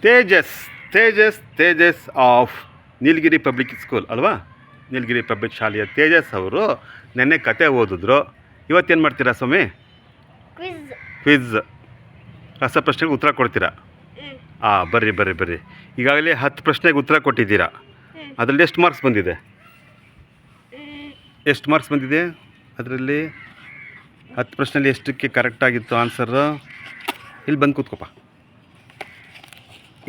Tejas Tejas Tejas of Nilgiri public school ಅಲ್ವಾ, ನೀಲಗಿರಿ public ಶಾಲೆಯ ತೇಜಸ್ ಅವರು ನೆನ್ನೆ ಕತೆ ಓದಿದ್ರು. ಇವತ್ತೇನು ಮಾಡ್ತೀರಾ ಸ್ವಾಮಿ? ಕ್ವಿಜ್ ರಸಪ್ರಶ್ನೆಗೆ ಉತ್ತರ ಕೊಡ್ತೀರಾ? ಬರ್ರಿ ಬರ್ರಿ ಬರ್ರಿ. ಈಗಾಗಲೇ 10 ಪ್ರಶ್ನೆಗೆ ಉತ್ತರ ಕೊಟ್ಟಿದ್ದೀರಾ. ಅದರಲ್ಲಿ ಎಷ್ಟು ಮಾರ್ಕ್ಸ್ ಬಂದಿದೆ? ಅದರಲ್ಲಿ 10 ಪ್ರಶ್ನೆಯಲ್ಲಿ ಎಷ್ಟಕ್ಕೆ ಕರೆಕ್ಟಾಗಿತ್ತು ಆನ್ಸರು? ಇಲ್ಲಿ ಬಂದು ಕೂತ್ಕೊಪ್ಪ,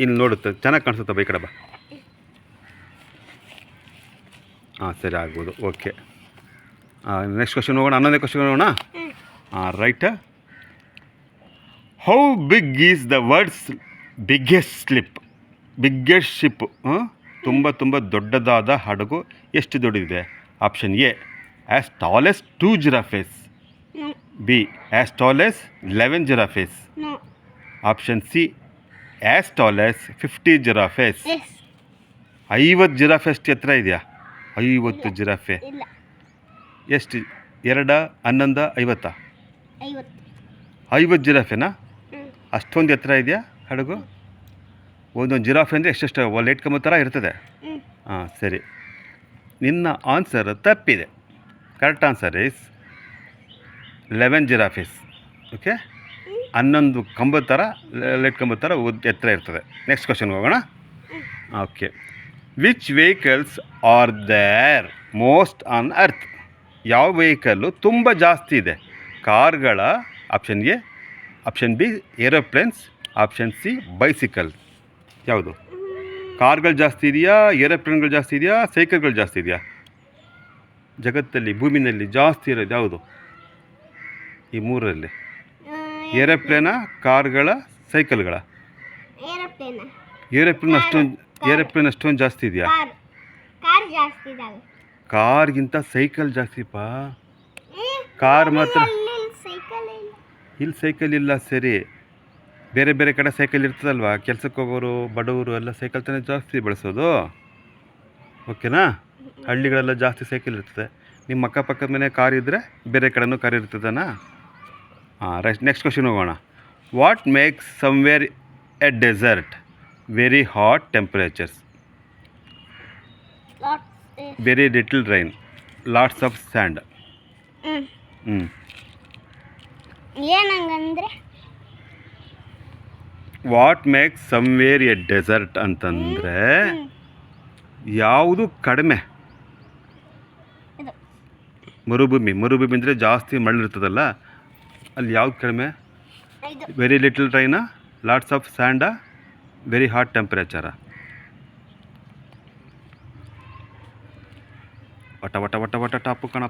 ಇಲ್ಲಿ ನೋಡುತ್ತೆ, ಚೆನ್ನಾಗಿ ಕಾಣಿಸುತ್ತಪ್ಪ, ಈ ಕಡೆ ಬಾ. ಸರಿ, ಆಗ್ಬೋದು. ಓಕೆ, ನೆಕ್ಸ್ಟ್ ಕ್ವಶನ್ ಹೋಗೋಣ. 11ನೇ ಕ್ವಶನ್ ಹೋಗೋಣ. Right. How big is the world's biggest ship? ತುಂಬ ದೊಡ್ಡದಾದ ಹಡಗು ಎಷ್ಟು ದೊಡ್ಡದಿದೆ? Option A, as tall as 2 giraffes. B, as tall as 11 giraffes. Option C, as tall as 50 giraffes. 50 giraffe ಎಷ್ಟು ಎತ್ತರ ಇದೆಯಾ? 50 ಜಿರಾಫೆ ಎಷ್ಟು? 2, 11, 50? 50 ಜಿರಾಫೆನಾ? ಅಷ್ಟೊಂದು ಎತ್ತರ ಇದೆಯಾ ಹಡಗು? ಒಂದೊಂದು ಜಿರಾಫೆ ಅಂದರೆ ಎಷ್ಟೆಷ್ಟು ಲೈಟ್ ಕಂಬ ಥರ ಇರ್ತದೆ. ಸರಿ, ನಿನ್ನ ಆನ್ಸರ್ ತಪ್ಪಿದೆ. Correct answer is 11 ಜಿರಾಫೆಸ್. ಓಕೆ, 11 ಕಂಬದ ಥರ, ಲೈಟ್ ಕಂಬದ ಥರ ಎತ್ತರ ಇರ್ತದೆ. ನೆಕ್ಸ್ಟ್ ಕ್ವಶನ್ಗೆ ಹೋಗೋಣ. Okay, which vehicles are there most on earth? ಯಾವ ವೆಹಿಕಲ್ಲು ತುಂಬ ಜಾಸ್ತಿ ಇದೆ? ಕಾರ್ಗಳ, option A. Option B, aeroplanes. Option C, bicycle. ಯಾವುದು? ಕಾರ್ಗಳು ಜಾಸ್ತಿ ಇದೆಯಾ, ಏರೋಪ್ಲೇನ್ಗಳು ಜಾಸ್ತಿ ಇದೆಯಾ, ಸೈಕಲ್ಗಳು ಜಾಸ್ತಿ ಇದೆಯಾ? ಜಗತ್ತಲ್ಲಿ, ಭೂಮಿನಲ್ಲಿ ಜಾಸ್ತಿ ಇರೋದು ಯಾವುದು ಈ ಮೂರರಲ್ಲಿ? ಏರೋಪ್ಲೇನಾ, ಕಾರ್ಗಳ, ಸೈಕಲ್ಗಳ? ಏರೋಪ್ಲೇನ್ ಅಷ್ಟೊಂದು ಜಾಸ್ತಿ ಇದೆಯಾ? ಕಾರ್ಗಿಂತ ಸೈಕಲ್ ಜಾಸ್ತಿಪ್ಪ. ಕಾರ್ ಮಾತ್ರ, ಇಲ್ಲಿ ಸೈಕಲ್ ಇಲ್ಲ. ಸರಿ, ಬೇರೆ ಬೇರೆ ಕಡೆ ಸೈಕಲ್ ಇರ್ತದಲ್ವ, ಕೆಲ್ಸಕ್ಕೆ ಹೋಗೋರು, ಬಡವರು ಎಲ್ಲ ಸೈಕಲ್ ತಾನೇ ಜಾಸ್ತಿ ಬಳಸೋದು. ಓಕೆನಾ? ಹಳ್ಳಿಗಳೆಲ್ಲ ಜಾಸ್ತಿ ಸೈಕಲ್ ಇರ್ತದೆ. ನಿಮ್ಮ ಅಕ್ಕಪಕ್ಕದ ಮನೆ ಕಾರ್ ಇದ್ದರೆ ಬೇರೆ ಕಡೆನೂ ಕಾರ್ ಇರ್ತದನಾ? ನೆಕ್ಸ್ಟ್ ಕ್ವಶನ್ ಹೋಗೋಣ. What makes somewhere a desert very hot temperatures? Very little rain, lots of sand. What makes somewhere a desert ಅಂತಂದರೆ ಯಾವುದು ಕಡಿಮೆ? ಮರುಭೂಮಿ ಅಂದರೆ ಜಾಸ್ತಿ ಮರಳಿರ್ತದಲ್ಲ, ಅಲ್ಲಿ ಯಾವ್ದು ಕಡಿಮೆ? ವೆರಿ ಲಿಟಲ್ ರೈನಾ, ಲಾಟ್ಸ್ ಆಫ್ ಸ್ಯಾಂಡಾ, ವೆರಿ ಹಾಟ್ ಟೆಂಪರೇಚರಾ? ವಟ ಟಾಪು ಕಣಪ್ಪ.